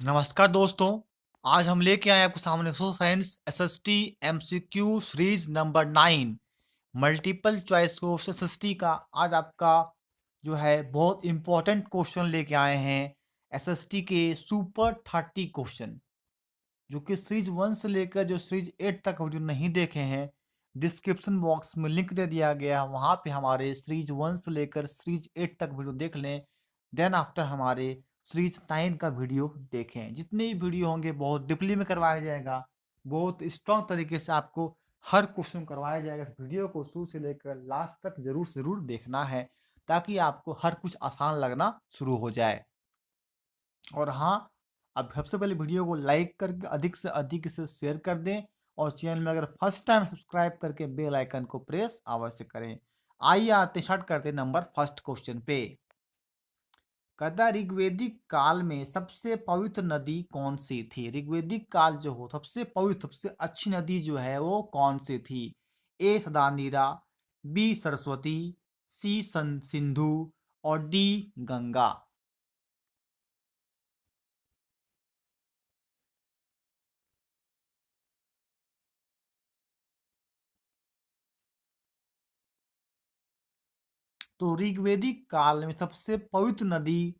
नमस्कार दोस्तों। आज हम लेके आए आपके सामने social science SST MCQ series number 9 multiple choice question SST का। आज आपका जो है बहुत इंपॉर्टेंट क्वेश्चन लेके आए हैं एसएसटी के सुपर 30 क्वेश्चन, जो कि सीरीज 1 से लेकर जो सीरीज 8 तक वीडियो नहीं देखे हैं, डिस्क्रिप्शन बॉक्स में लिंक दे दिया गया है, वहाँ पे हमारे सीरीज 1 से लेकर सीरीज 8 तक वीडियो देख लें। देन आफ्टर हमारे सीरीज 9 का वीडियो देखें। जितने भी वीडियो होंगे बहुत डिपली में करवाया जाएगा, बहुत स्ट्रॉन्ग तरीके से आपको हर क्वेश्चन करवाया जाएगा। इस वीडियो को शुरू से लेकर लास्ट तक जरूर से जरूर देखना है, ताकि आपको हर कुछ आसान लगना शुरू हो जाए। और हाँ, अब सबसे पहले वीडियो को लाइक करके अधिक से अधिक इसे शेयर कर दें, और चैनल में अगर फर्स्ट टाइम सब्सक्राइब करके बेल आइकन को प्रेस अवश्य करें। आइए आते स्टार्ट करते नंबर फर्स्ट क्वेश्चन पे। कहता है ऋग्वेदिक काल में सबसे पवित्र नदी कौन सी थी? ऋग्वेदिक काल जो हो सबसे पवित्र सबसे अच्छी नदी जो है वो कौन सी थी? ए सदानीरा, बी सरस्वती, सी सिंधु और डी गंगा। तो ऋग्वेदिक काल में सबसे पवित्र नदी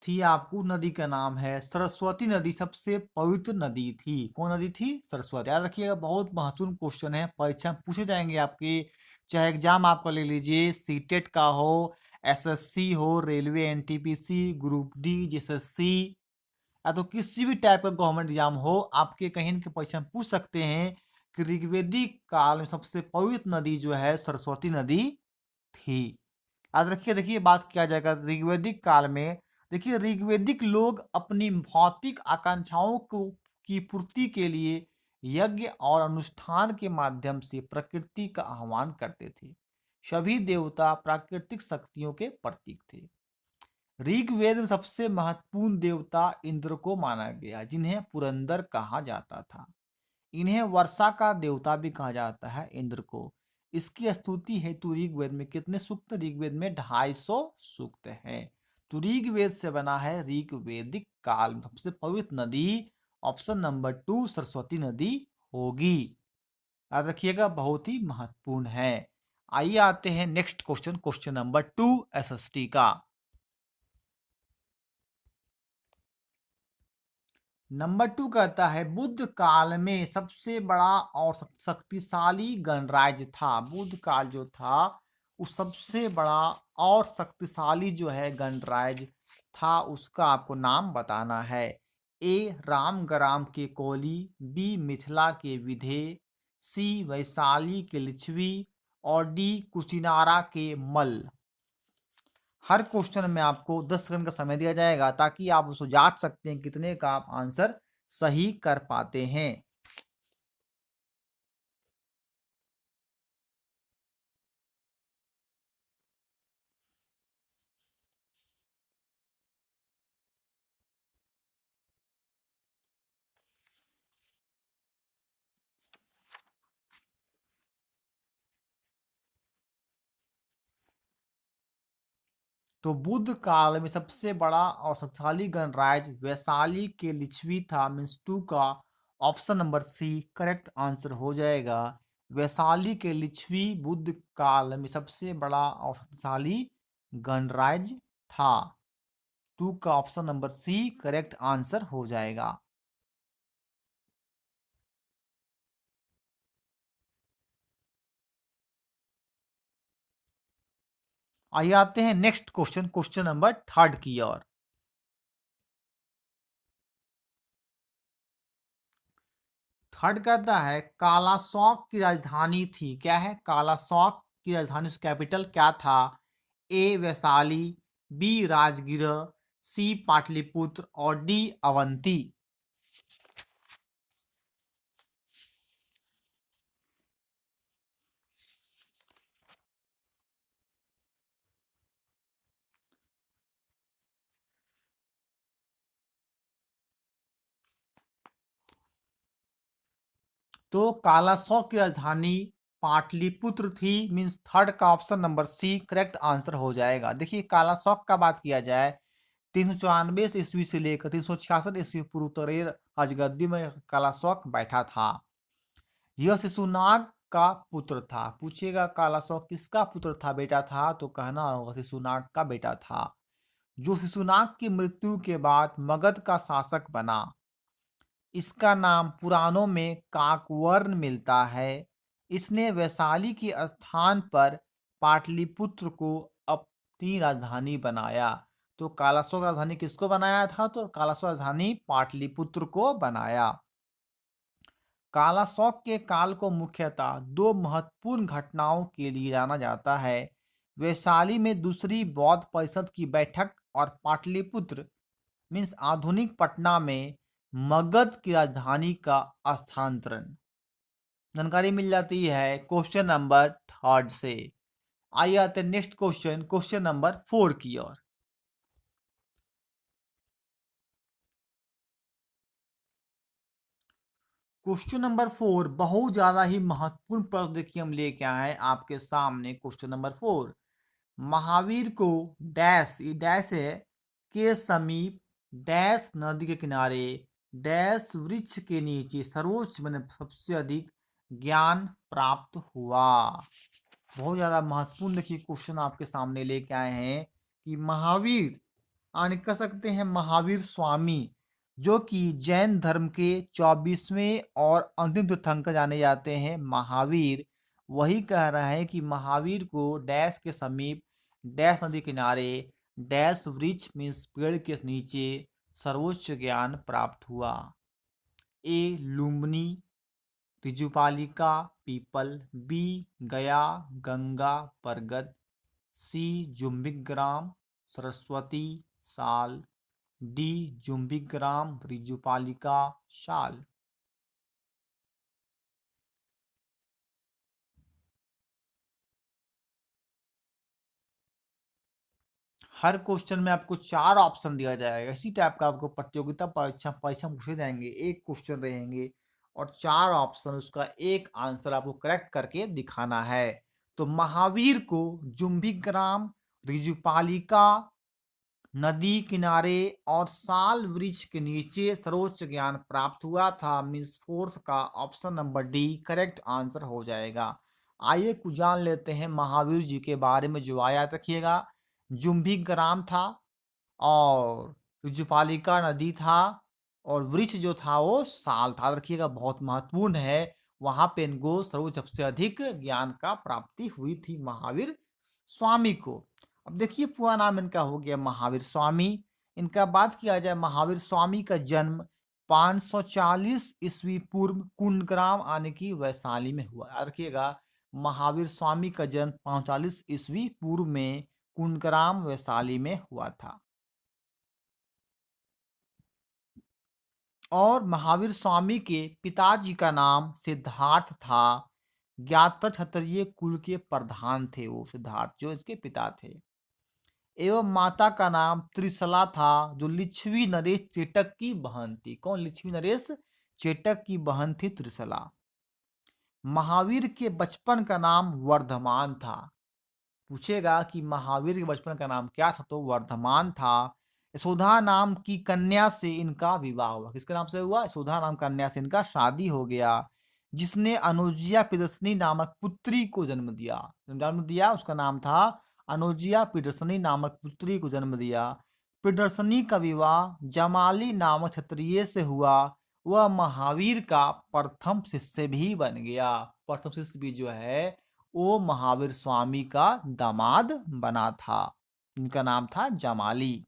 थी, आपको नदी का नाम है सरस्वती नदी। सबसे पवित्र नदी थी। कौन नदी थी? सरस्वती। याद रखिएगा, बहुत महत्वपूर्ण क्वेश्चन है, परीक्षा में पूछे जाएंगे आपके। चाहे एग्जाम आपका ले लीजिए, सीटेट का हो, एसएससी हो, railway NTPC, group D GSSC, या तो किसी भी टाइप का गवर्नमेंट एग्जाम हो, आपके कहीं न कहीं परीक्षा में पूछ सकते हैं कि ऋग्वेदिक काल में सबसे पवित्र नदी जो है सरस्वती नदी थी। याद रखिए, देखिए बात किया जाएगा ऋग्वेदिक काल में। देखिए, ऋग्वेदिक लोग अपनी भौतिक आकांक्षाओं को की पूर्ति के लिए यज्ञ और अनुष्ठान के माध्यम से प्रकृति का आह्वान करते थे। सभी देवता प्राकृतिक शक्तियों के प्रतीक थे। ऋग्वेद में सबसे महत्वपूर्ण देवता इंद्र को माना गया, जिन्हें पुरंदर कहा जाता था। इन्हें वर्षा का देवता भी कहा जाता है, इंद्र को। इसकी स्तुति हेतु ऋग्वेद में कितने सूक्त? ऋग्वेद में 250 सूक्त हैं। तो ऋग्वेद से बना है ऋग्वेदिक काल में सबसे पवित्र नदी। ऑप्शन नंबर 2 सरस्वती नदी होगी। याद रखिएगा, बहुत ही महत्वपूर्ण है। आइए आते हैं next question, question number 2 SST का। नंबर 2 कहता है बुद्ध काल में सबसे बड़ा और शक्तिशाली गणराज्य था। बुद्ध काल जो था वो सबसे बड़ा और शक्तिशाली जो है गणराज्य था, उसका आपको नाम बताना है। ए रामग्राम के कोली, बी मिथिला के विधेय, सी वैशाली के लिच्छवी और डी कुचिनारा के मल्ल। हर क्वेश्चन में आपको 10 सेकंड का समय दिया जाएगा, ताकि आप उसको जांच सकते हैं कितने का आप आंसर सही कर पाते हैं। तो बुद्ध काल में सबसे बड़ा और शक्तिशाली गणराज्य वैशाली के लिच्छवी था। मीन्स 2 का option number C correct answer हो जाएगा। वैशाली के लिच्छवी बुद्ध काल में सबसे बड़ा और शक्तिशाली गणराज्य था। 2 का option number C correct answer हो जाएगा। आइए आते हैं नेक्स्ट क्वेश्चन, क्वेश्चन नंबर 3 की ओर। थर्ड कहता है कालाशौक की राजधानी थी। क्या है? कालाशौक की राजधानी कैपिटल क्या था? A Vaishali, B Rajgir, C Pataliputra और डी अवंती। तो कालाशौक की राजधानी पाटलिपुत्र थी। मीन्स थर्ड का option number C correct answer हो जाएगा। देखिए, कालाशौक का बात किया जाए 394 ईस्वी से लेकर 366 ईस्वी पूर्व तक राजगद्दी में कालाशौक बैठा था। यह शिशुनाग का पुत्र था। पूछिएगा कालाशौक किसका पुत्र था, बेटा था, तो कहना होगा शिशुनाग का बेटा था, जो शिशुनाग की मृत्यु के बाद मगध का शासक बना। इसका नाम पुराणों में काकवर्ण मिलता है। इसने वैशाली के स्थान पर पाटलिपुत्र को अपनी राजधानी बनाया। तो कालाशौक राजधानी किसको बनाया था, तो कालाशौक राजधानी पाटलिपुत्र को बनाया। कालाशौक के काल को मुख्यतः दो महत्वपूर्ण घटनाओं के लिए जाना जाता है। वैशाली में दूसरी बौद्ध परिषद की बैठक और पाटलिपुत्र मीन्स आधुनिक पटना में मगध की राजधानी का स्थानांतरण। जानकारी मिल जाती है क्वेश्चन नंबर 3 से। आइए आते नेक्स्ट क्वेश्चन, क्वेश्चन नंबर 4 की ओर। क्वेश्चन नंबर 4 बहुत ज्यादा ही महत्वपूर्ण प्रश्न देखिए हम लेके आए हैं आपके सामने। क्वेश्चन नंबर 4, महावीर को डैश, ये डैश है, के समीप डैश नदी के किनारे डैश वृक्ष के नीचे सर्वोच्च मैंने सबसे अधिक ज्ञान प्राप्त हुआ। बहुत ज्यादा महत्वपूर्ण देखिए क्वेश्चन आपके सामने लेके आए हैं कि महावीर आने कह सकते हैं महावीर स्वामी, जो कि जैन धर्म के 24वें और अंतिम तीर्थंकर जाने जाते हैं महावीर, वही कह रहे हैं कि महावीर को डैश के समीप डैश नदी किनारे डैश वृक्ष मीन्स पेड़ के नीचे सर्वोच्च ज्ञान प्राप्त हुआ। ए लुम्बिनी ऋजुपालिका पीपल, बी गया गंगा बरगद, सी जुम्बिग्राम सरस्वती साल, डी जुम्बिग्राम ऋजुपालिका शाल। हर क्वेश्चन में आपको 4 ऑप्शन दिया जाएगा। इसी टाइप का आपको प्रतियोगिता परीक्षा पूछे जाएंगे, एक क्वेश्चन रहेंगे और 4 ऑप्शन, उसका एक आंसर आपको करेक्ट करके दिखाना है। तो महावीर को जुम्बिग्राम ऋजुपालिका नदी किनारे और साल वृक्ष के नीचे सर्वोच्च ज्ञान प्राप्त हुआ था। मीन्स 4th का option number D correct answer हो जाएगा। आइए कुछ जान लेते हैं महावीर जी के बारे में। जो आया रखिएगा, जुम्बिग्राम था और ऋजुपालिका नदी था और वृक्ष जो था वो साल था। रखिएगा बहुत महत्वपूर्ण है, वहां पे इनको सर्वोच्च सबसे अधिक ज्ञान का प्राप्ति हुई थी महावीर स्वामी को। अब देखिए पूरा नाम इनका हो गया महावीर स्वामी। इनका बात किया जाए, महावीर स्वामी का जन्म 540 ईस्वी पूर्व कुंडग्राम आने की वैशाली में हुआ। रखिएगा महावीर स्वामी का जन्म 540 ईस्वी पूर्व में कुंडग्राम वैशाली में हुआ था। और महावीर स्वामी के पिताजी का नाम सिद्धार्थ था। ज्ञात क्षत्रिय कुल के प्रधान थे वो सिद्धार्थ, जो इसके पिता थे। एवं माता का नाम त्रिशला था, जो लिच्छवी नरेश चेटक की बहन थी। कौन? लिच्छवी नरेश चेटक की बहन थी त्रिशला। महावीर के बचपन का नाम वर्धमान था। पूछेगा कि महावीर के बचपन का नाम क्या था, तो वर्धमान था। यशोधा नाम की कन्या से इनका विवाह हुआ। किसके नाम से हुआ? यशोधा नाम कन्या से इनका शादी हो गया, जिसने अनुजिया प्रियदर्शनी नामक पुत्री को जन्म दिया। उसका नाम था अनुजिया प्रियदर्शनी नामक पुत्री को जन्म दिया। प्रियदर्शनी का विवाह जमाली नामक क्षत्रिय से हुआ। वह महावीर का प्रथम शिष्य भी बन गया। प्रथम शिष्य भी जो है वो महावीर स्वामी का दामाद बना था। इनका नाम था जमाली।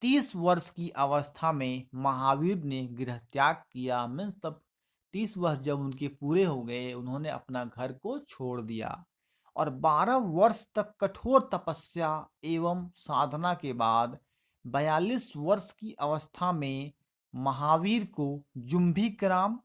30 वर्ष की अवस्था में महावीर ने गृह त्याग किया। मीन्स तब 30 वर्ष जब उनके पूरे हो गए, उन्होंने अपना घर को छोड़ दिया और 12 वर्ष तक कठोर तपस्या एवं साधना के बाद 42 वर्ष की अवस्था में महावीर को जुम्बिग्राम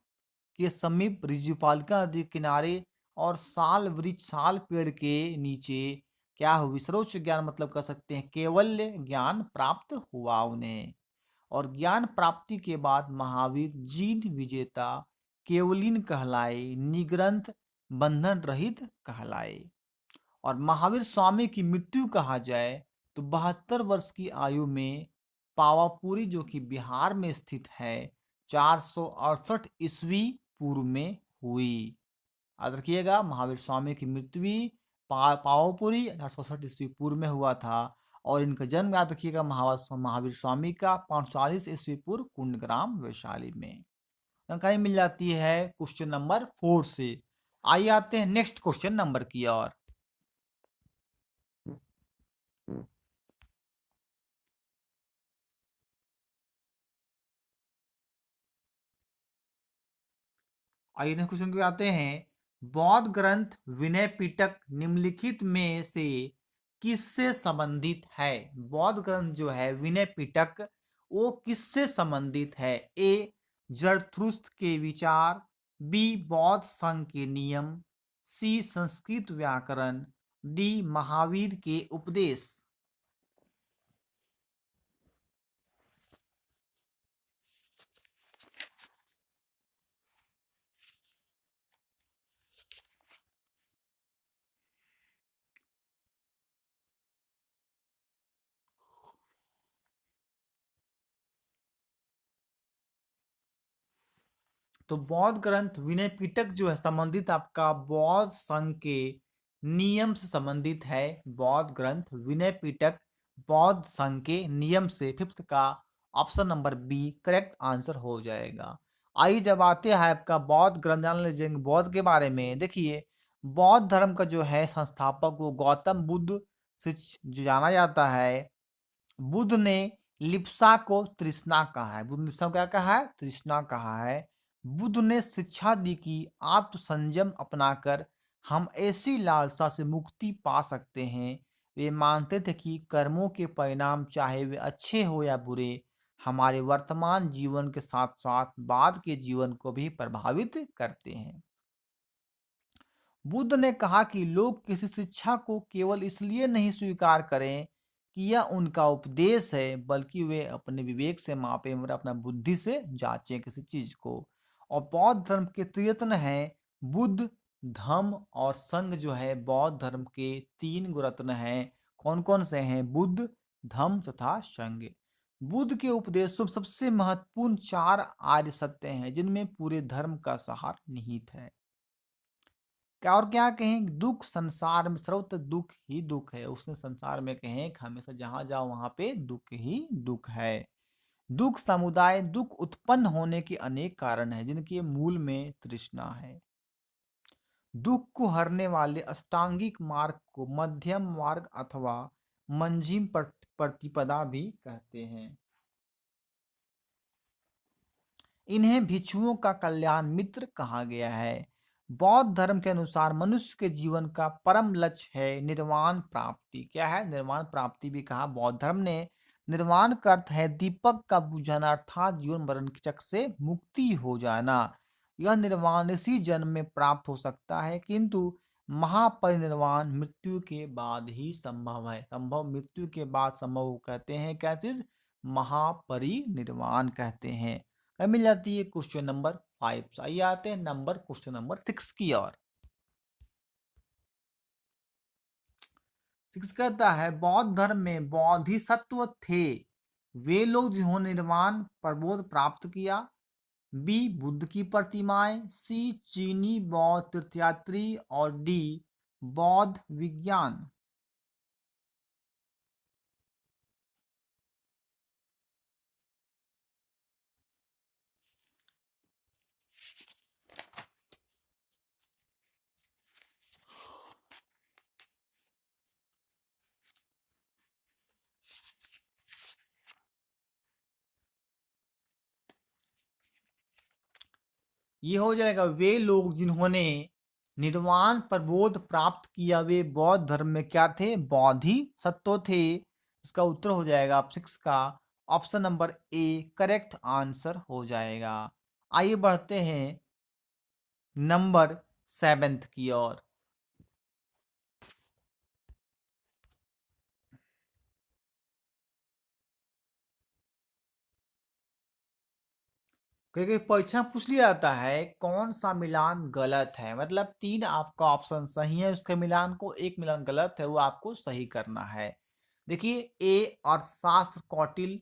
के समीप ऋजुपालिका नदी के किनारे और साल वृक्ष साल पेड़ के नीचे क्या हुई? सर्वोच्च ज्ञान मतलब कर सकते हैं केवल्य ज्ञान प्राप्त हुआ उन्हें। और ज्ञान प्राप्ति के बाद महावीर जीन विजेता केवलिन कहलाए, निग्रंथ बंधन रहित कहलाए। और महावीर स्वामी की मृत्यु कहा जाए तो 72 वर्ष की आयु में पावापुरी जो कि बिहार में स्थित है 468 ईस्वी पूर्व में हुई। याद रखिएगा, महावीर स्वामी की मृत्यु भी पावापुरी 468 ईस्वी पूर्व में हुआ था और इनका जन्म याद रखिएगा महावीर स्वामी का 540 ईस्वी पूर्व कुंडग्राम वैशाली में। जानकारी मिल जाती है क्वेश्चन नंबर 4 से। आइए आते हैं नेक्स्ट क्वेश्चन नंबर की ओर। आइए नेक्स्ट क्वेश्चन पे आते हैं। बौद्ध ग्रंथ विनय पिटक निम्नलिखित में से किससे संबंधित है? बौद्ध ग्रंथ जो है विनय पिटक वो किससे संबंधित है? ए जरथुस्त्र के विचार, बी बौद्ध संघ के नियम, सी संस्कृत व्याकरण, डी महावीर के उपदेश। तो बौद्ध ग्रंथ विनय पिटक जो है संबंधित आपका बौद्ध संघ के नियम से संबंधित है। बौद्ध ग्रंथ विनय पिटक बौद्ध संघ के नियम से, फिफ्थ का option number B correct answer हो जाएगा। आइए जब आते हैं आपका बौद्ध ग्रंथ जान लीजिए बौद्ध के बारे में। देखिए बौद्ध धर्म का जो है संस्थापक वो गौतम बुद्ध से जो जाना जाता है। बुद्ध ने लिप्सा को तृष्णा कहा है। बुद्ध ने लिप्सा को क्या कहा है? तृष्णा कहा है। बुद्ध ने शिक्षा दी कि आत्म संयम अपनाकर हम ऐसी लालसा से मुक्ति पा सकते हैं। वे मानते थे कि कर्मों के परिणाम चाहे वे अच्छे हो या बुरे हमारे वर्तमान जीवन के साथ साथ बाद के जीवन को भी प्रभावित करते हैं। बुद्ध ने कहा कि लोग किसी शिक्षा को केवल इसलिए नहीं स्वीकार करें कि यह उनका उपदेश है, बल्कि वे अपने विवेक से मापें, मतलब अपना बुद्धि से जांचें किसी चीज को। और बौद्ध धर्म के त्रिरत्न हैं बुद्ध, धम्म और संघ जो है बौद्ध धर्म के 3 गुरत्न हैं। कौन कौन से हैं? बुद्ध, धम्म तथा संघ। बुद्ध के उपदेशों में सबसे महत्वपूर्ण 4 आर्य सत्य हैं जिनमें पूरे धर्म का सार निहित है। क्या और क्या कहें? दुख संसार में सर्वत्र दुख ही दुख है। उसने संसार में कहें कि हमेशा जहां जाओ वहां पे दुख ही दुख है। दुख समुदाय, दुख उत्पन्न होने के अनेक कारण हैं जिनके मूल में तृष्णा है। दुख को हरने वाले अष्टांगिक मार्ग को मध्यम मार्ग अथवा मंजिम प्रतिपदा भी कहते हैं। इन्हें भिक्षुओं का कल्याण मित्र कहा गया है। बौद्ध धर्म के अनुसार मनुष्य के जीवन का परम लक्ष्य है निर्वाण प्राप्ति। क्या है? निर्वाण प्राप्ति भी कहा बौद्ध धर्म ने। निर्वाण का अर्थ है दीपक का बुझाना, अर्थात जीवन मरण के चक्र से मुक्ति हो जाना। यह निर्वाण इसी जन्म में प्राप्त हो सकता है, किंतु महापरिनिर्वाण मृत्यु के बाद ही संभव है। संभव मृत्यु के बाद संभव कहते हैं क्या चीज? महापरिनिर्वाण कहते हैं। मिल जाती है क्वेश्चन नंबर 5। आइए आते हैं नंबर क्वेश्चन नंबर 6 की ओर। 6 कहता है बौद्ध धर्म में बोधिसत्व थे वे लोग जिन्होंने निर्वाण प्रबोध प्राप्त किया। बी बुद्ध की प्रतिमाएं, सी चीनी बौद्ध तीर्थयात्री और डी बौद्ध विज्ञान। ये हो जाएगा वे लोग जिन्होंने निर्वाण प्रबोध प्राप्त किया वे बौद्ध धर्म में क्या थे? बौद्धि सत्व थे। इसका उत्तर हो जाएगा आप 6 का option number A correct answer हो जाएगा। आइए बढ़ते हैं नंबर 7 की ओर। क्योंकि परीक्षा पूछ लिया जाता है कौन सा मिलान गलत है, मतलब 3 आपका ऑप्शन सही है उसके मिलान को, एक मिलान गलत है वो आपको सही करना है। देखिए, ए अर्थशास्त्र कौटिल्य,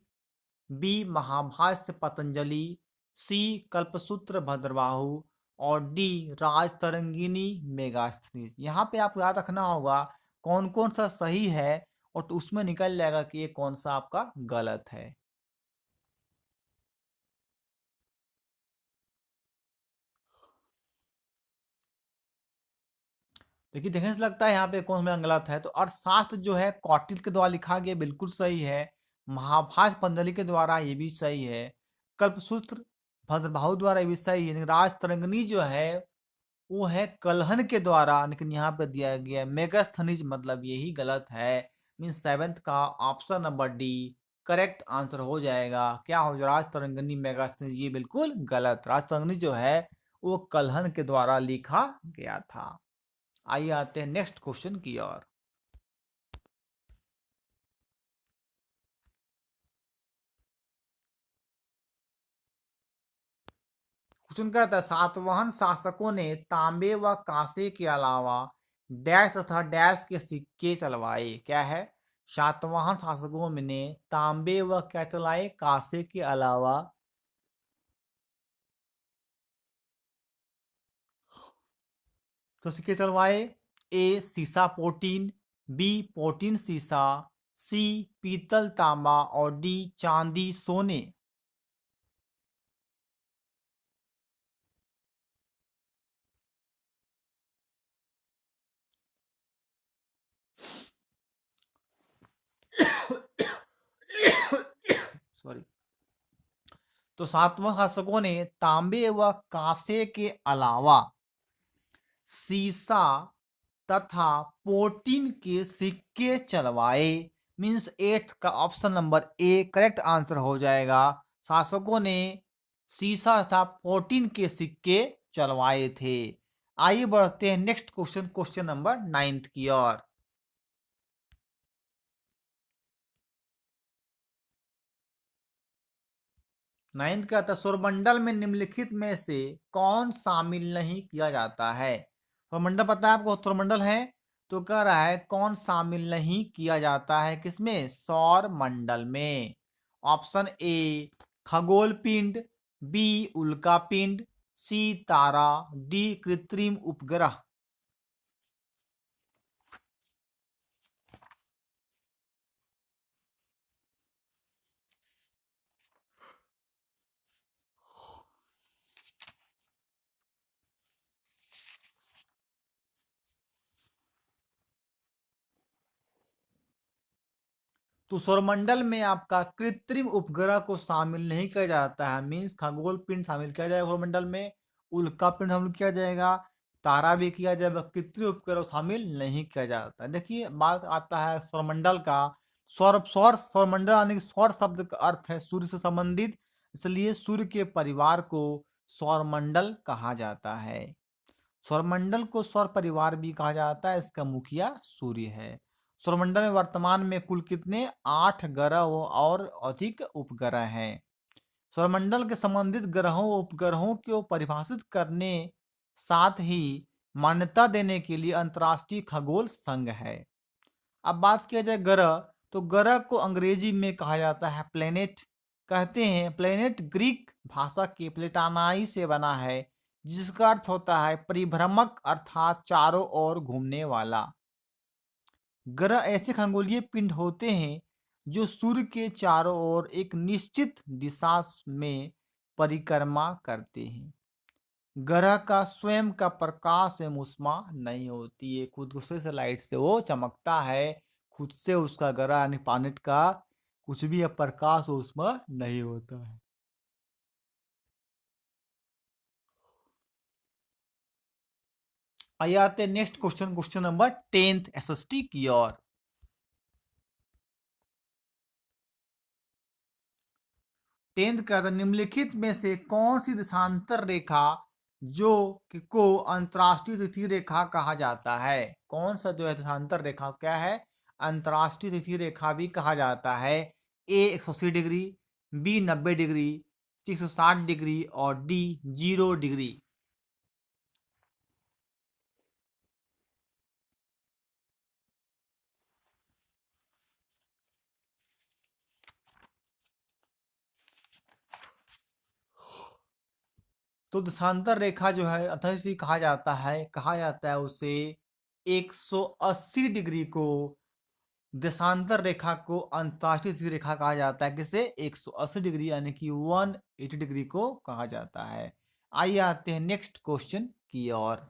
बी महाभाष्य पतंजलि, सी कल्पसूत्र भद्रबाहु और डी राजतरंगिणी मेगास्थनीज। यहाँ पे आपको याद रखना होगा कौन कौन सा सही है और तो उसमें निकल जाएगा कि ये कौन सा आपका गलत है। देखिए, देखने से लगता है यहाँ पे कौन सा गलत है। तो अर्थशास्त्र जो है कौटिल्य के द्वारा लिखा गया, बिल्कुल सही है। महाभाष्य पतंजलि के द्वारा ये भी सही है। कल्पसूत्र भद्रबाहु द्वारा ये भी सही है। लेकिन राजतरंगिणी जो है वो है कलहन के द्वारा, लेकिन यहाँ पे दिया गया मेगास्थनीज, मतलब यही गलत है। मीन सेवेंथ का option number D correct answer हो जाएगा। क्या हो जाएगा? राजतरंगिणी मेगास्थनीज, ये बिल्कुल गलत। राजतरंगिणी जो है वो कलहन के द्वारा लिखा गया था। आइए आते हैं नेक्स्ट क्वेश्चन की ओर। क्वेश्चन कहता है सातवाहन शासकों ने तांबे व कांसे के अलावा डैश तथा डैश के सिक्के चलवाए। क्या है? सातवाहन शासकों ने तांबे व क्या चलाए? कांसे के अलावा तो सिक्के चलवाए। ए सीसा पोटीन, बी पोटीन सीसा, सी पीतल तांबा और डी चांदी सोने। सॉरी। तो सातवां शासकों ने तांबे व कांसे के अलावा सीसा तथा पोटीन के सिक्के चलवाए। मीन्स एट्थ का option number A correct answer हो जाएगा। शासकों ने सीसा तथा पोटीन के सिक्के चलवाए थे। आइए बढ़ते हैं next question, question number ninth की ओर। नाइन्थ का था सौरमंडल में निम्नलिखित में से कौन शामिल नहीं किया जाता है। सौरमंडल पता है आपको? सौरमंडल है तो कह रहा है कौन शामिल नहीं किया जाता है किसमें? सौर मंडल में। ऑप्शन ए खगोल पिंड, बी उल्का पिंड, सी तारा, डी कृत्रिम उपग्रह। तो सौरमंडल में आपका कृत्रिम उपग्रह को शामिल नहीं किया जाता है। मीन्स खगोल पिंड शामिल किया जाएगा सौरमंडल में, उल्का पिंड शामिल किया जाएगा, तारा भी किया जाएगा, कृत्रिम उपग्रह शामिल नहीं किया जाता। देखिए, बात आता है सौरमंडल का। सौरमंडल यानी कि सौर शब्द का अर्थ है सूर्य से संबंधित, इसलिए सूर्य के परिवार को सौरमंडल कहा जाता है। सौरमंडल को सौर परिवार भी कहा जाता है, इसका मुखिया सूर्य है। सौरमंडल में वर्तमान में कुल कितने? 8 ग्रह और अधिक उपग्रह हैं। सौरमंडल के संबंधित ग्रहों उपग्रहों को परिभाषित करने साथ ही मान्यता देने के लिए अंतर्राष्ट्रीय खगोल संघ है। अब बात किया जाए ग्रह, तो ग्रह को अंग्रेजी में कहा जाता है प्लेनेट। कहते हैं प्लेनेट ग्रीक भाषा के प्लेटानाई से बना है, जिसका अर्थ होता है परिभ्रमक अर्थात चारों ओर घूमने वाला। ग्रह ऐसे खगोलीय पिंड होते हैं जो सूर्य के चारों ओर एक निश्चित दिशा में परिक्रमा करते हैं। ग्रह का स्वयं का प्रकाश एवं ऊष्मा नहीं होती है, खुद दूसरे से लाइट से वो चमकता है। खुद से उसका ग्रह यानी प्लैनेट का कुछ भी प्रकाश ऊष्मा नहीं होता है। आइए आते हैं next question, question number 10th SST की ओर। 10th का था निम्नलिखित में से कौन सी देशांतर रेखा जो को अंतर्राष्ट्रीय तिथि रेखा कहा जाता है। कौन सा जो है देशांतर रेखा क्या है? अंतर्राष्ट्रीय तिथि रेखा भी कहा जाता है। ए 180 डिग्री, बी 90 डिग्री, सी 160 डिग्री और डी 0 डिग्री। तो देशांतर रेखा जो है अथाई कहा जाता है उसे 180 डिग्री को, देशांतर रेखा को अंतर्राष्ट्रीय रेखा कहा जाता है। किसे? 180 डिग्री यानी कि 180 डिग्री को कहा जाता है। आइए आते हैं नेक्स्ट क्वेश्चन की ओर।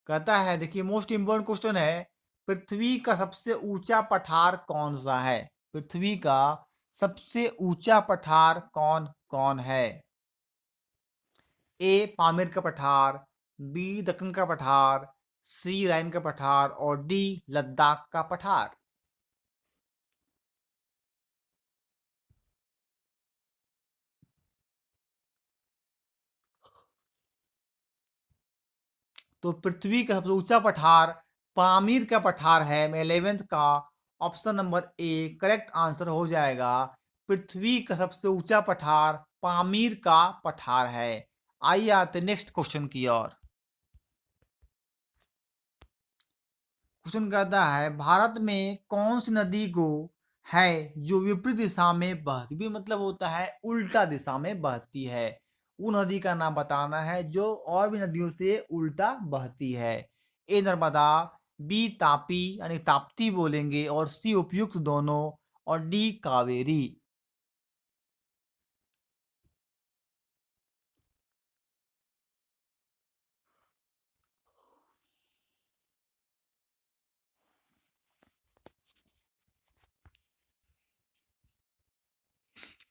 कहता है, देखिए मोस्ट इंपोर्टेंट क्वेश्चन है, पृथ्वी का सबसे ऊंचा पठार कौन सा है? पृथ्वी का सबसे ऊंचा पठार कौन कौन है? ए पामीर का पठार, बी दक्कन का पठार, सी राइन का पठार और डी लद्दाख का पठार। तो पृथ्वी का सबसे ऊंचा पठार पामीर का पठार है। 11th का option number A correct answer हो जाएगा। पृथ्वी का सबसे ऊंचा पठार पामीर का पठार है। आइए आते नेक्स्ट क्वेश्चन की ओर। क्वेश्चन कहता है, भारत में कौन सी नदी को है जो विपरीत दिशा में बहती, भी मतलब होता है उल्टा दिशा में बहती है। वो नदी का नाम बताना है जो और भी नदियों से उल्टा बहती है। ए नर्मदा, बी तापी यानी ताप्ती बोलेंगे और सी उपयुक्त दोनों और डी कावेरी।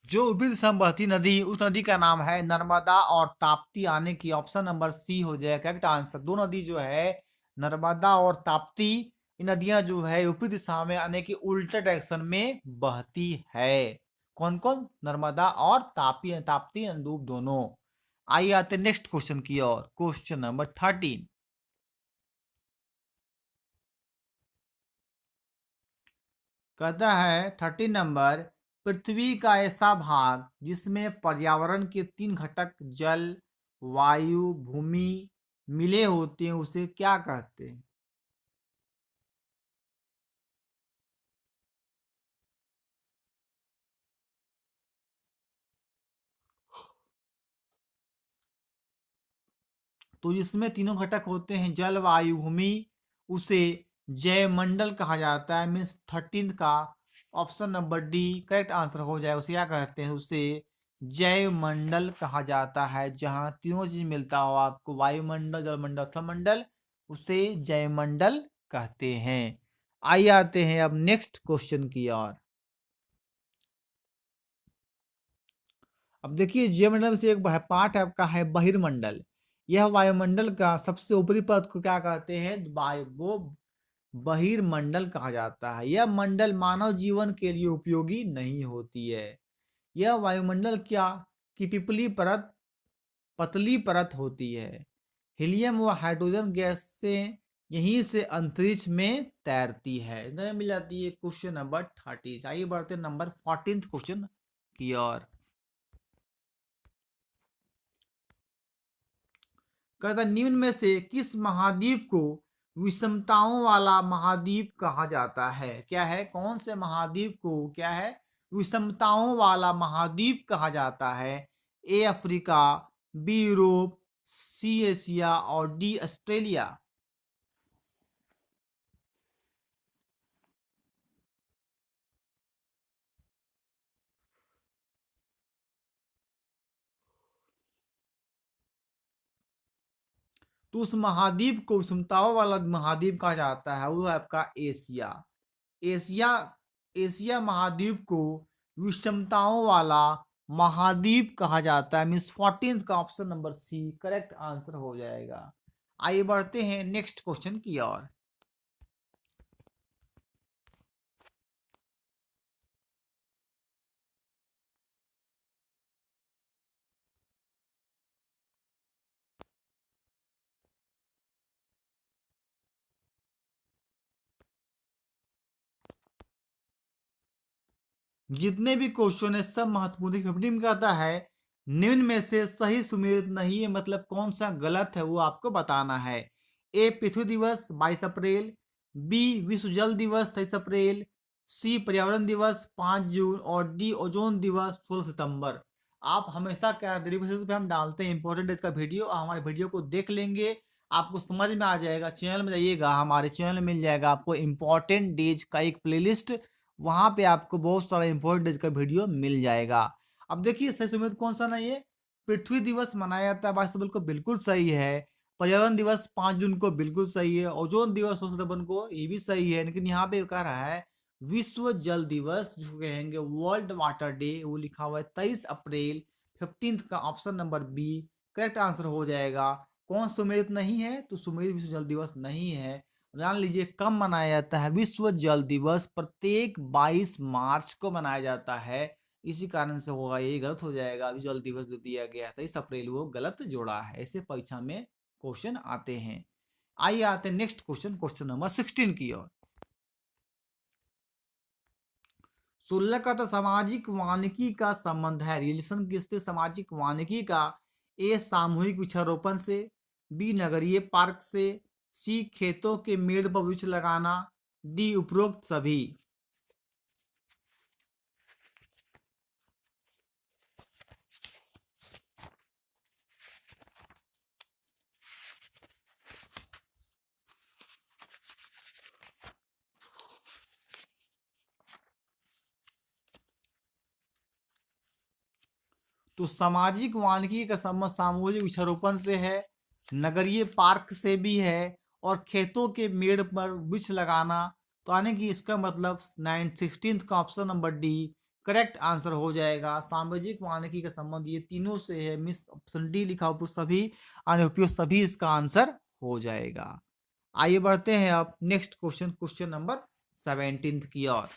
जो विभिन्न संबहती नदी, उस नदी का नाम है नर्मदा और ताप्ती, आने की ऑप्शन नंबर सी हो जाएगा करेक्ट आंसर। दो नदी जो है नर्मदा और ताप्ती, ये नदियां जो है यूपी दिशा में आने की उल्टे डायरेक्शन में बहती है। कौन कौन? नर्मदा और तापी, ताप्ती अंदूब दोनों। आइए आते नेक्स्ट क्वेश्चन की ओर। क्वेश्चन नंबर 13 कहता है 13 नंबर, पृथ्वी का ऐसा भाग जिसमें पर्यावरण के 3 घटक जल, वायु, भूमि मिले होते हैं उसे क्या कहते हैं? तो जिसमें तीनों घटक होते हैं जल, वायु, भूमि, उसे जैवमंडल कहा जाता है। मीन्स 13 का option number D correct answer हो जाए। उसे क्या कहते हैं? उसे जैवमंडल कहा जाता है। जहां तीनों चीज मिलता हो आपको, वायुमंडल, जलमंडल, थलमंडल, उसे जैवमंडल कहते हैं। आइए आते हैं अब नेक्स्ट क्वेश्चन की ओर। अब देखिए जैवमंडल में से एक पार्ट आपका है बहिर्मंडल। यह वायुमंडल का सबसे ऊपरी परत को क्या कहते हैं? वायु, वो बहिर्मंडल कहा जाता है। यह मंडल मानव जीवन के लिए उपयोगी नहीं होती है। यह वायुमंडल क्या की पिपली परत, पतली परत होती है। हीलियम व हाइड्रोजन गैस से यहीं से अंतरिक्ष में तैरती है। इधर मिल जाती है क्वेश्चन नंबर 30। आइए बढ़ते नंबर 14 क्वेश्चन की ओर। कहता निम्न में से किस महाद्वीप को विषमताओं वाला महाद्वीप कहा जाता है? क्या है? कौन से महाद्वीप को क्या है? विषमताओं वाला महाद्वीप कहा जाता है। A Africa, B Europe, C Asia और डी ऑस्ट्रेलिया। तो उस महाद्वीप को विषमताओं वाला महाद्वीप कहा जाता है, वो है आपका एशिया। एशिया, एशिया महाद्वीप को विषमताओं वाला महाद्वीप कहा जाता है। मीन्स 14 का option number C correct answer हो जाएगा। आइए बढ़ते हैं नेक्स्ट क्वेश्चन की ओर। जितने भी क्वेश्चन है सब महत्वपूर्ण है। 15 में कहता है निम्न में से सही सुमेलित नहीं है, मतलब कौन सा गलत है वो आपको बताना है। ए पृथ्वी दिवस 22 अप्रैल, बी विश्व जल दिवस 23 अप्रैल, सी पर्यावरण दिवस 5 जून और डी ओजोन दिवस 16 सितंबर। आप हमेशा क्या डेली बेसिस पे हम डालते हैं इंपॉर्टेंट डेज का वीडियो, हमारे वीडियो को देख लेंगे, आपको समझ में आ जाएगा। चैनल में जाइएगा, हमारे चैनल में मिल जाएगा आपको इंपॉर्टेंट डेज का एक प्लेलिस्ट, वहां पे आपको बहुत सारा इंपॉर्टेंट डेज का वीडियो मिल जाएगा। अब देखिए सही समेत कौन सा नहीं है। पृथ्वी दिवस मनाया जाता है 22 सितंबर को, बिल्कुल सही है। पर्यावरण दिवस 5 जून को, बिल्कुल सही है। ओजोन दिवस 16 सितंबर को, ये भी सही है। लेकिन यहाँ पे कह रहा है विश्व जल दिवस, जो कहेंगे वर्ल्ड वाटर डे, वो लिखा हुआ है 23 अप्रैल, 15 का option number B correct answer हो जाएगा। कौन सुमेलित नहीं है, तो सुमेलित विश्व जल दिवस नहीं है। जान लीजिए कब मनाया जाता है विश्व जल दिवस, प्रत्येक 22 मार्च को मनाया जाता है। इसी कारण से होगा, ये गलत हो जाएगा। विश्व जल दिवस जो दिया गया 23 अप्रैल, वो गलत जोड़ा है। ऐसे परीक्षा में क्वेश्चन आते हैं। आइए आते हैं नेक्स्ट क्वेश्चन, क्वेश्चन नंबर 16 की ओर। 16 का तो सामाजिक वानिकी का संबंध है, रिलेशन किससे, सामाजिक वानिकी का। ए सामूहिक वृक्षारोपण से, बी नगरीय पार्क से, सी खेतों के मेड़ पर वृक्ष लगाना, डी उपरोक्त सभी। तो सामाजिक वानिकी का संबंध सामूहिक वृक्षारोपण से है, नगरीय पार्क से भी है, और खेतों के मेड़ पर वृक्ष लगाना। तो आने की इसका मतलब 16 का option number D correct answer हो जाएगा। सामाजिक वानिकी का संबंध ये तीनों से है, मिस ऑप्शन डी लिखा उपयुक्त सभी, अनुपयुक्त सभी इसका आंसर हो जाएगा। आइए बढ़ते हैं अब नेक्स्ट क्वेश्चन, क्वेश्चन नंबर 17 की ओर।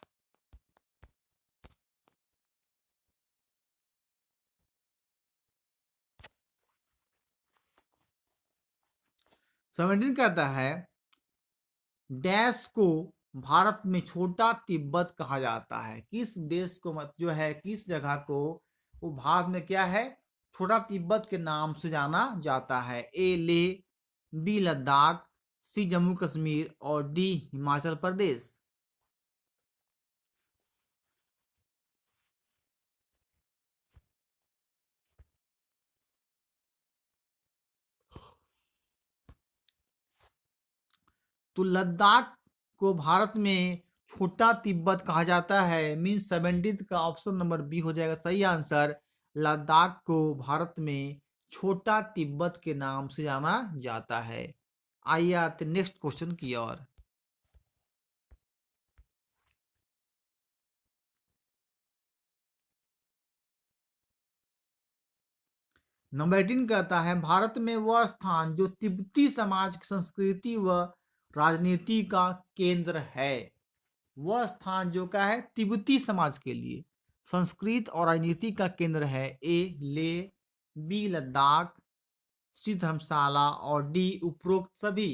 17 कहता है डैश को भारत में छोटा तिब्बत कहा जाता है। किस देश को मत जो है, किस जगह को वो भारत में क्या है, छोटा तिब्बत के नाम से जाना जाता है। ए लेह, बी लद्दाख, सी जम्मू कश्मीर और डी हिमाचल प्रदेश। तो लद्दाख को भारत में छोटा तिब्बत कहा जाता है, मीन 17 का ऑप्शन नंबर बी हो जाएगा सही आंसर। लद्दाख को भारत में छोटा तिब्बत के नाम से जाना जाता है। आइए आते नेक्स्ट क्वेश्चन की ओर। नंबर 18 कहता है भारत में वह स्थान जो तिब्बती समाज की संस्कृति व राजनीति का केंद्र है। वह स्थान जो क्या है, तिब्बती समाज के लिए संस्कृत और राजनीति का केंद्र है। ए ले, बी लद्दाख, सी धर्मशाला और डी उपरोक्त सभी।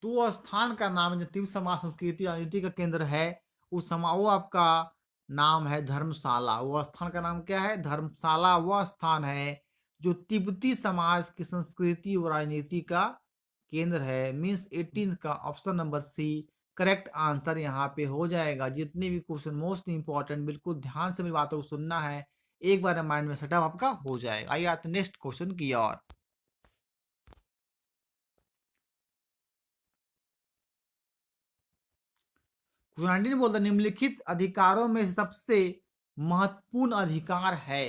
तो स्थान का नाम जो तिब्बत समाज संस्कृति राजनीति का केंद्र है, उस समा वो आपका नाम है धर्मशाला। वो स्थान का नाम क्या है, धर्मशाला। वह स्थान है जो तिब्बती समाज की संस्कृति और राजनीति का केंद्र है। मीन्स 18 का option number C correct answer यहाँ पे हो जाएगा। जितने भी क्वेश्चन मोस्ट इंपॉर्टेंट, बिल्कुल ध्यान से मेरी बातों को सुनना है, एक बार माइंड में सेटअप आपका हो जाएगा। आइए आते नेक्स्ट क्वेश्चन की ओर। क्वेश्चन बोलता निम्नलिखित अधिकारों में सबसे महत्वपूर्ण अधिकार है।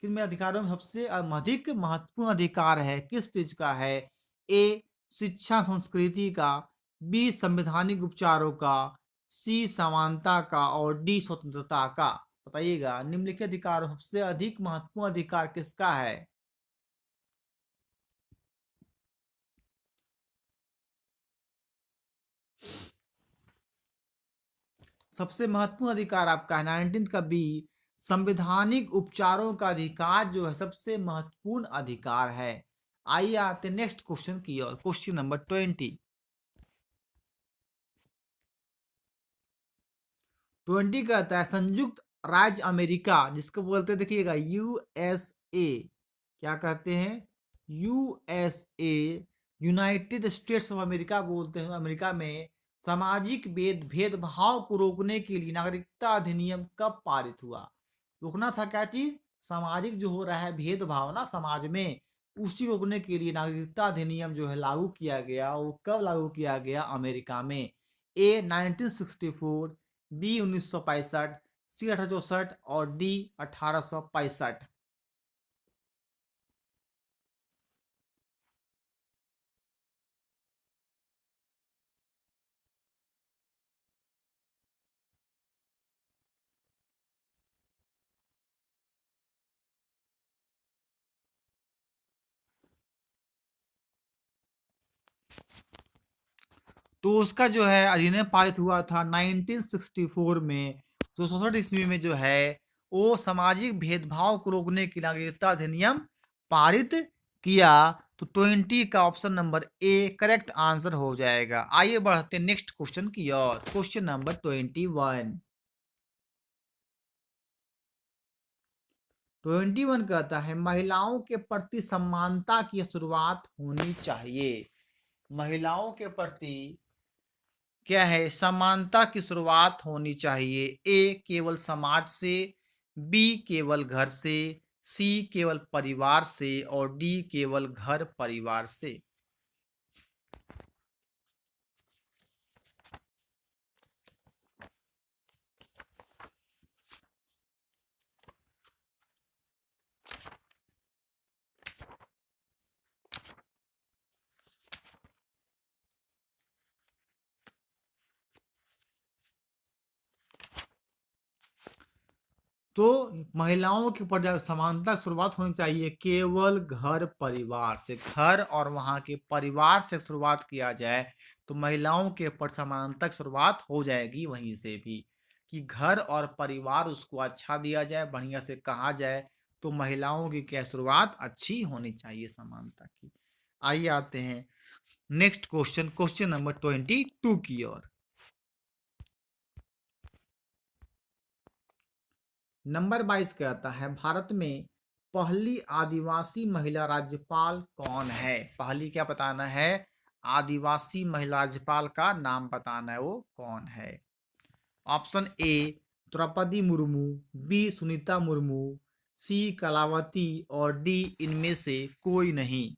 किन में अधिकारों में सबसे अधिक महत्वपूर्ण अधिकार है, किस चीज का है। ए शिक्षा संस्कृति का, बी संवैधानिक उपचारों का, सी समानता का और डी स्वतंत्रता का। बताइएगा निम्नलिखित अधिकारों सबसे अधिक महत्वपूर्ण अधिकार किसका है। सबसे महत्वपूर्ण अधिकार आपका है 19 का बी, संवैधानिक उपचारों का अधिकार जो है सबसे महत्वपूर्ण अधिकार है। आइए आते नेक्स्ट क्वेश्चन की ओर, क्वेश्चन नंबर 20। 20 कहता है संयुक्त राज्य अमेरिका, जिसको बोलते हैं देखिएगा यूएसए, क्या कहते हैं, USA, United states of America बोलते हैं। अमेरिका में सामाजिक भेदभाव को रोकने के लिए नागरिकता अधिनियम कब पारित हुआ? रोकना था क्या चीज? सामाजिक जो हो रहा है भेदभाव ना समाज में, उसी को रोकने के लिए नागरिकता अधिनियम जो है लागू किया गया। वो कब लागू किया गया? अमेरिका में। ए 1964, बी 1965, सी 1864 और डी 1865। तो उसका जो है अधिनियम पारित हुआ था 1964 में। तो 67 ईस्वी में जो है वो सामाजिक भेदभाव को रोकने के लिए नागरिकता अधिनियम पारित किया। तो 20 का option number A correct answer हो जाएगा। आइए बढ़ते नेक्स्ट क्वेश्चन की ओर। Question number 21। 21 कहता है महिलाओं के प्रति समानता की शुरुआत होनी चाहिए। महिलाओं के प्रति क्या है? समानता की शुरुआत होनी चाहिए। ए केवल समाज से, बी केवल घर से, सी केवल परिवार से और डी केवल घर परिवार से। तो महिलाओं के प्रति समानता की शुरुआत होनी चाहिए केवल घर परिवार से। घर और वहां के परिवार से शुरुआत किया जाए तो महिलाओं के प्रति समानता की शुरुआत हो जाएगी वहीं से भी, कि घर और परिवार उसको अच्छा दिया जाए, बढ़िया से कहा जाए, तो महिलाओं की क्या शुरुआत अच्छी होनी चाहिए समानता की। आइए आते हैं नेक्स्ट क्वेश्चन, क्वेश्चन नंबर 22 की ओर। नंबर 22 कहता है भारत में पहली आदिवासी महिला राज्यपाल कौन है? पहली क्या बताना है? आदिवासी महिला राज्यपाल का नाम बताना है, वो कौन है? Option A Draupadi Murmu, B Sunita Murmu, C Kalavati और डी इनमें से कोई नहीं।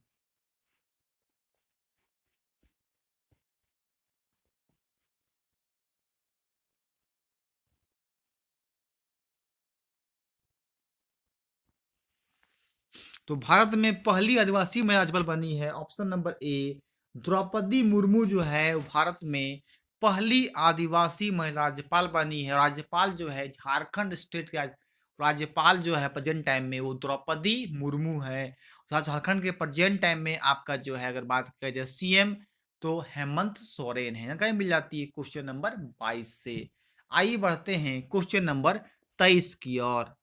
तो भारत में पहली आदिवासी महिला राज्यपाल बनी है option number A Draupadi Murmu जो है वो भारत में पहली आदिवासी महिला राज्यपाल बनी है। राज्यपाल जो है झारखंड स्टेट के राज्यपाल जो है प्रेजेंट टाइम में वो द्रौपदी मुर्मू है। झारखंड के प्रेजेंट टाइम में आपका जो है अगर बात किया जाए सीएम तो हेमंत सोरेन है। कहीं मिल जाती है क्वेश्चन नंबर 22 से। आइए बढ़ते हैं क्वेश्चन नंबर 23 की ओर।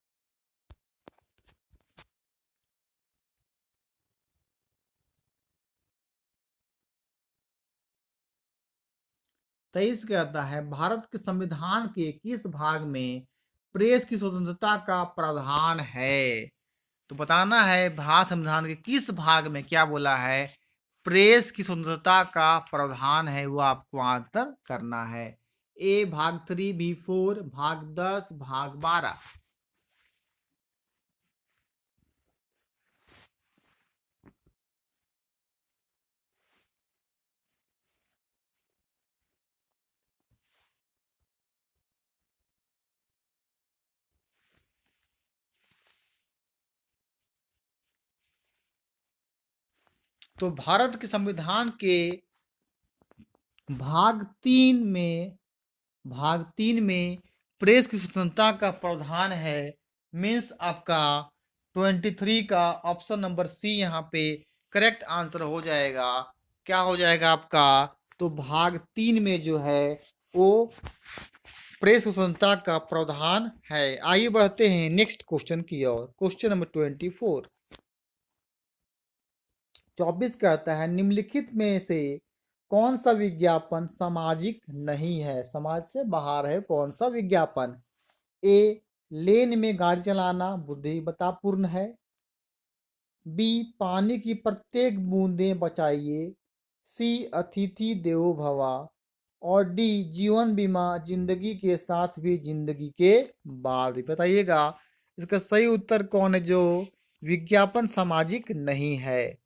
23 कहता है भारत के संविधान के किस भाग में प्रेस की स्वतंत्रता का प्रावधान है? तो बताना है भारत संविधान के किस भाग में क्या बोला है प्रेस की स्वतंत्रता का प्रावधान है, वो आपको आंसर करना है। ए भाग 3, बी 4, भाग 10, भाग 12। तो भारत के संविधान के भाग 3 में, प्रेस की स्वतंत्रता का प्रावधान है। मीन्स आपका 23 का ऑप्शन नंबर सी यहाँ पे करेक्ट आंसर हो जाएगा। क्या हो जाएगा आपका? तो भाग 3 में जो है वो प्रेस स्वतंत्रता का प्रावधान है। आइए बढ़ते हैं नेक्स्ट क्वेश्चन की ओर। Question number 24। 24 कहता है निम्नलिखित में से कौन सा विज्ञापन सामाजिक नहीं है? समाज से बाहर है कौन सा विज्ञापन? ए लेन में गाड़ी चलाना बुद्धिमत्तापूर्ण है, बी पानी की प्रत्येक बूंदें बचाइए, सी अतिथि देवो भवा और डी जीवन बीमा जिंदगी के साथ भी जिंदगी के बाद भी। बताइएगा इसका सही उत्तर कौन है जो विज्ञापन सामाजिक नहीं है।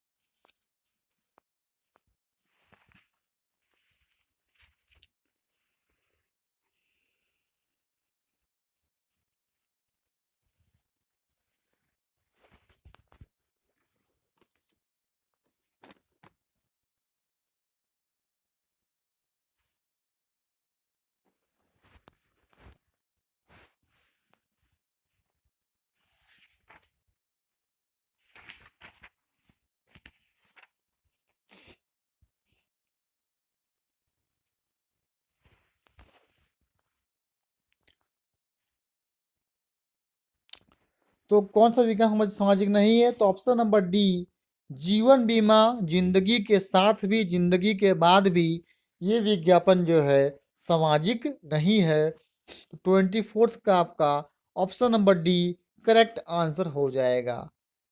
तो कौन सा विज्ञान सामाजिक नहीं है? तो ऑप्शन नंबर डी जीवन बीमा जिंदगी के साथ भी जिंदगी के बाद भी, ये विज्ञापन जो है सामाजिक नहीं है। तो 24th का आपका option number D correct answer हो जाएगा।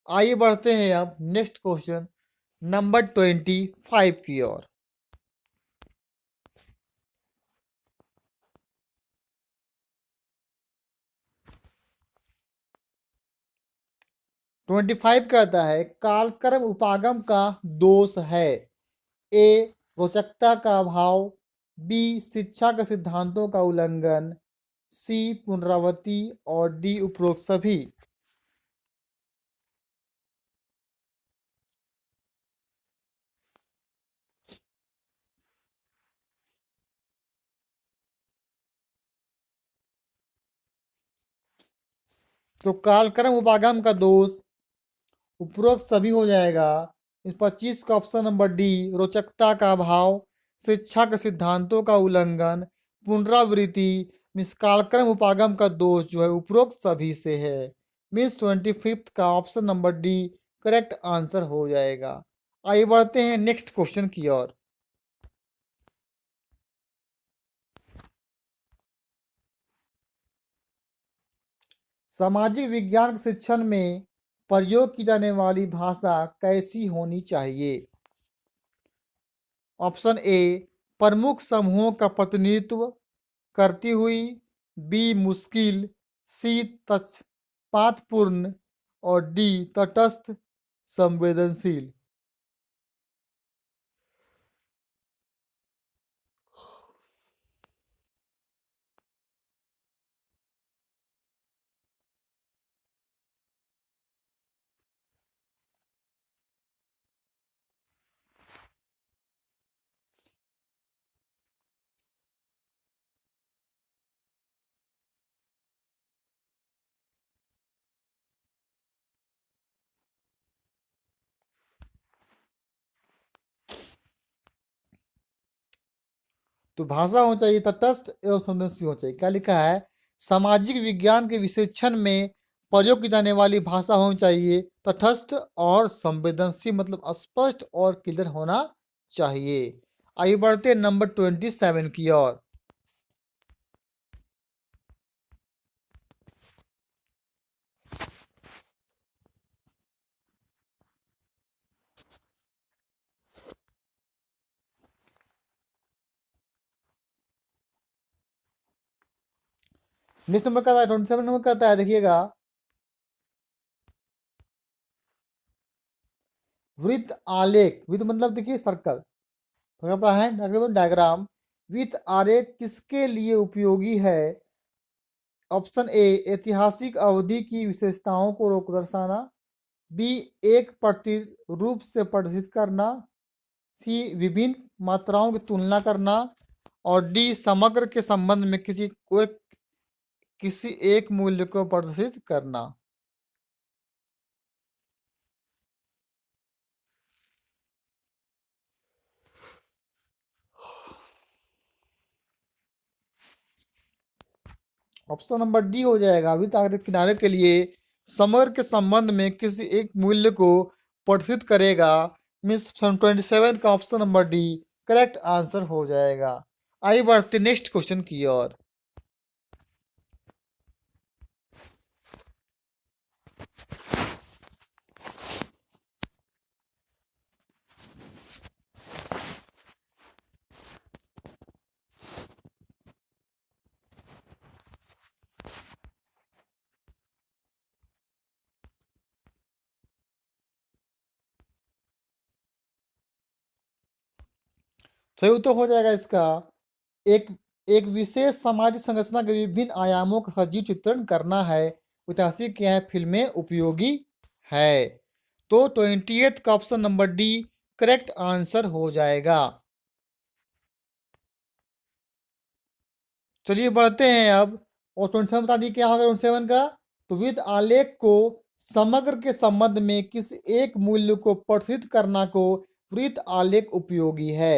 आइए बढ़ते हैं अब नेक्स्ट क्वेश्चन नंबर 25 की ओर। 25 कहता है कालक्रम उपागम का दोष है। ए रोचकता का अभाव, बी शिक्षा के सिद्धांतों का उल्लंघन, सी पुनरावृत्ति और डी उपरोक्त सभी। तो कालक्रम उपागम का दोष उपरोक्त सभी हो जाएगा। इस 25 का ऑप्शन नंबर डी रोचकता का अभाव, शिक्षा के सिद्धांतों का उल्लंघन, पुनरावृत्ति मीन्स कालक्रम उपागम का दोष जो है उपरोक्त सभी से है। मीन्स 25th का option number D correct answer हो जाएगा। आइए बढ़ते हैं नेक्स्ट क्वेश्चन की ओर। सामाजिक विज्ञान के शिक्षण में प्रयोग की जाने वाली भाषा कैसी होनी चाहिए? ऑप्शन ए प्रमुख समूहों का प्रतिनिधित्व करती हुई, बी मुश्किल, सी पक्षपातपूर्ण और डी तटस्थ संवेदनशील। तो भाषा होनी चाहिए तटस्थ एवं संवेदनशील होनी चाहिए। क्या लिखा है? सामाजिक विज्ञान के विश्लेषण में प्रयोग की जाने वाली भाषा होनी चाहिए तटस्थ और संवेदनशील, मतलब स्पष्ट और क्लियर होना चाहिए। आइए बढ़ते हैं नंबर 27 की ओर। नेक्स्ट नंबर कहता है 27 नंबर कहता है, देखिएगा वृत्त आलेख। वृत्त मतलब देखिए सर्कल, है डायग्राम। वृत्त आलेख किसके लिए उपयोगी है? ऑप्शन ए ऐतिहासिक अवधि की विशेषताओं को रोक दर्शाना, बी एक प्रतिरूप से प्रदर्शित करना, सी विभिन्न मात्राओं की तुलना करना और डी समग्र के संबंध में किसी एक मूल्य को प्रदर्शित करना। ऑप्शन नंबर डी हो जाएगा। वृत्त आलेख किनारे के लिए समग्र के संबंध में किसी एक मूल्य को प्रदर्शित करेगा। मीन्स 27 का option number D correct answer हो जाएगा। आइए बढ़ते नेक्स्ट क्वेश्चन की ओर। सही उत्तर हो जाएगा इसका एक एक विशेष सामाजिक संरचना के विभिन्न आयामों का सजीव चित्रण करना है। ऐतिहासिक क्या है, फिल्में उपयोगी है। तो 28 का option number D correct answer हो जाएगा। चलिए बढ़ते हैं अब, और 27 बता दी क्या होगा 27 का। तो विद आलेख को समग्र के संबंध में किस एक मूल्य को प्रदर्शित करना को वृत्त आलेख उपयोगी है।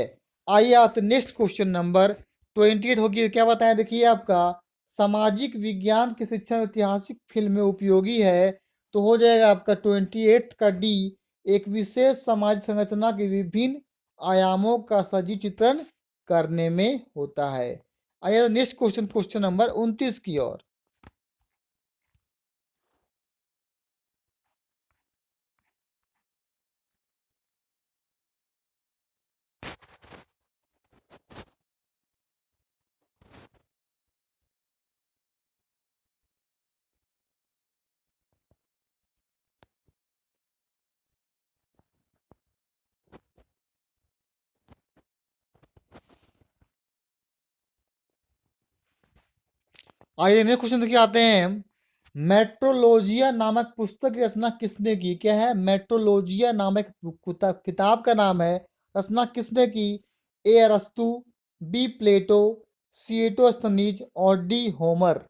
आइए आते नेक्स्ट क्वेश्चन नंबर 28 होगी, क्या बताया देखिए आपका, सामाजिक विज्ञान की शिक्षा में ऐतिहासिक फिल्में उपयोगी है। तो हो जाएगा आपका 28 का डी, एक विशेष सामाजिक संरचना के विभिन्न आयामों का सजीव चित्रण करने में होता है। आइए नेक्स्ट क्वेश्चन, क्वेश्चन नंबर 29 की ओर। आइए नेक्स्ट क्वेश्चन देखिए आते हैं। मेट्रोलॉजिया नामक पुस्तक की रचना किसने की। क्या है, मेट्रोलॉजिया नामक किताब का नाम है, रचना किसने की। ए अरस्तु, बी प्लेटो, सी एटोस्थनीज और डी होमर।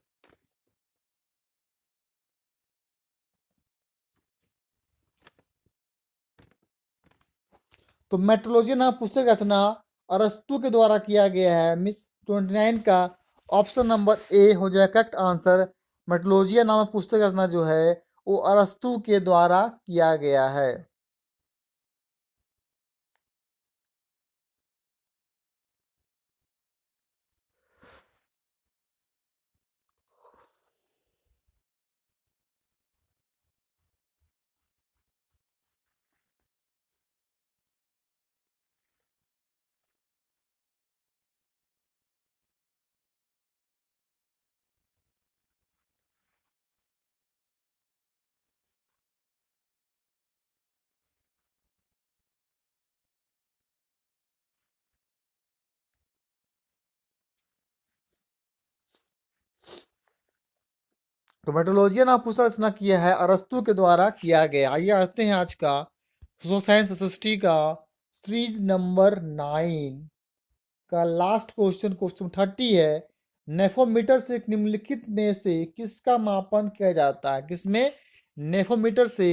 तो मेट्रोलॉजिया नामक पुस्तक की रचना अरस्तु के द्वारा किया गया है। मिस 29 का ऑप्शन नंबर ए हो जाए करेक्ट आंसर। मेट्रोलॉजिया नामक पुस्तक की रचना जो है वो अरस्तु के द्वारा किया गया है। तो मेट्रोलॉजिया नामक पुस्तक रचना किया है अरस्तु के द्वारा किया गया। आइए आते हैं आज का सोशल साइंस एसएसटी का सीरीज नंबर 9 का लास्ट क्वेश्चन, क्वेश्चन 30 है। नेफोमीटर से निम्नलिखित में से किसका मापन किया जाता है। किसमें, नेफोमीटर से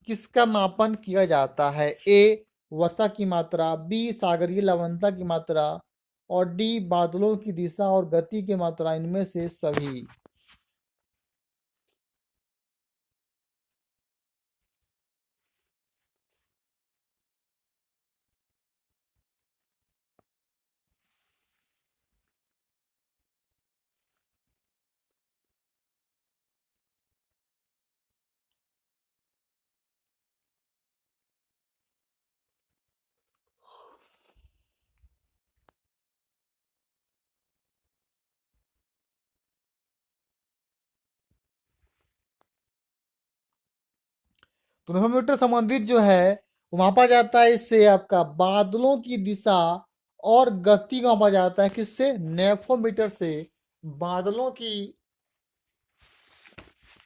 किसका मापन किया जाता है। ए वर्षा की मात्रा, बी सागरीय लवणता की मात्रा और डी बादलों की दिशा और गति की मात्रा, इनमें से सभी। तो नेफोमीटर संबंधित जो है वो मापा जाता है इससे आपका बादलों की दिशा और गति को मापा जाता है। किससे, नेफोमीटर से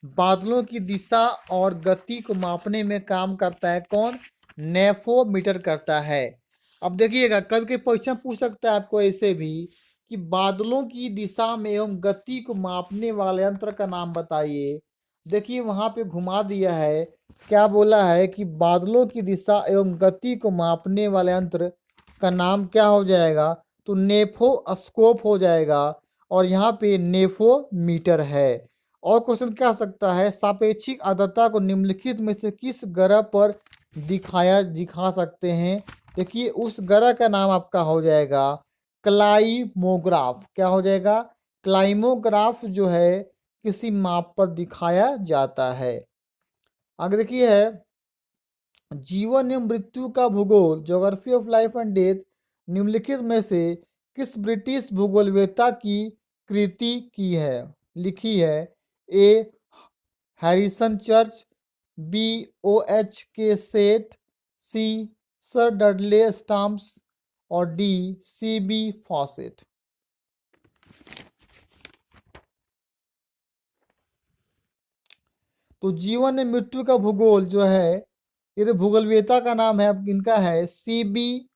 बादलों की दिशा और गति को मापने में काम करता है कौन, नेफोमीटर करता है। अब देखिएगा कभी कभी परीक्षा पूछ सकता है आपको ऐसे भी कि बादलों की दिशा में एवं गति को मापने वाले यंत्र का नाम बताइए। देखिए वहां पे घुमा दिया है, क्या बोला है कि बादलों की दिशा एवं गति को मापने वाले यंत्र का नाम क्या हो जाएगा, तो नेफोस्कोप हो जाएगा। और यहाँ पे नेफोमीटर है। और क्वेश्चन क्या आ सकता है, सापेक्षिक आर्द्रता को निम्नलिखित में से किस ग्रह पर दिखा सकते हैं। देखिए उस ग्रह का नाम आपका हो जाएगा क्लाइमोग्राफ। क्या हो जाएगा, क्लाइमोग्राफ जो है किसी माप पर दिखाया जाता है। आगे देखिए है, जीवन एवं मृत्यु का भूगोल, geography of life and death, निम्नलिखित में से किस ब्रिटिश भूगोलवेत्ता की कृति की है, लिखी है। A Harrison Church, B O H K Spate, C sir Dudley Stamps और डी सीबी फॉसेट। तो जीवन और मृत्यु का भूगोल जो है, ये भूगोलवेता का नाम है, इनका है सीबी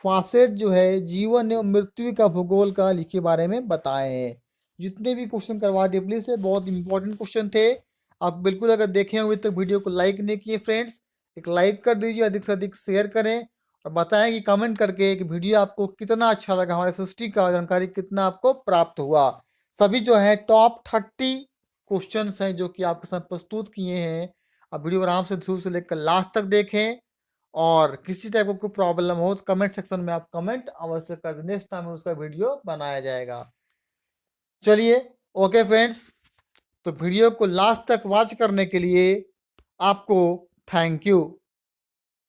फॉसेट, जो है जीवन एवं मृत्यु का भूगोल का लिखे बारे में बताए हैं। जितने भी क्वेश्चन करवा दिए प्लीज, से बहुत इंपॉर्टेंट क्वेश्चन थे। आप बिल्कुल अगर देखे हुए तक वीडियो को लाइक नहीं किए फ्रेंड्स, एक लाइक कर दीजिए, अधिक से अधिक शेयर करें और बताएं कि कमेंट करके कि वीडियो आपको कितना अच्छा लगा, हमारे सृष्टि का जानकारी कितना आपको प्राप्त हुआ। सभी जो है टॉप 30 क्वेश्चन हैं जो कि आपके साथ प्रस्तुत किए हैं। आप वीडियो को आराम से शुरू से लेकर लास्ट तक देखें, और किसी टाइप का कोई प्रॉब्लम हो तो कमेंट सेक्शन में आप कमेंट अवश्य कर दें, नेक्स्ट टाइम उसका वीडियो बनाया जाएगा। चलिए ओके फ्रेंड्स, तो वीडियो को लास्ट तक वॉच करने के लिए आपको थैंक यू।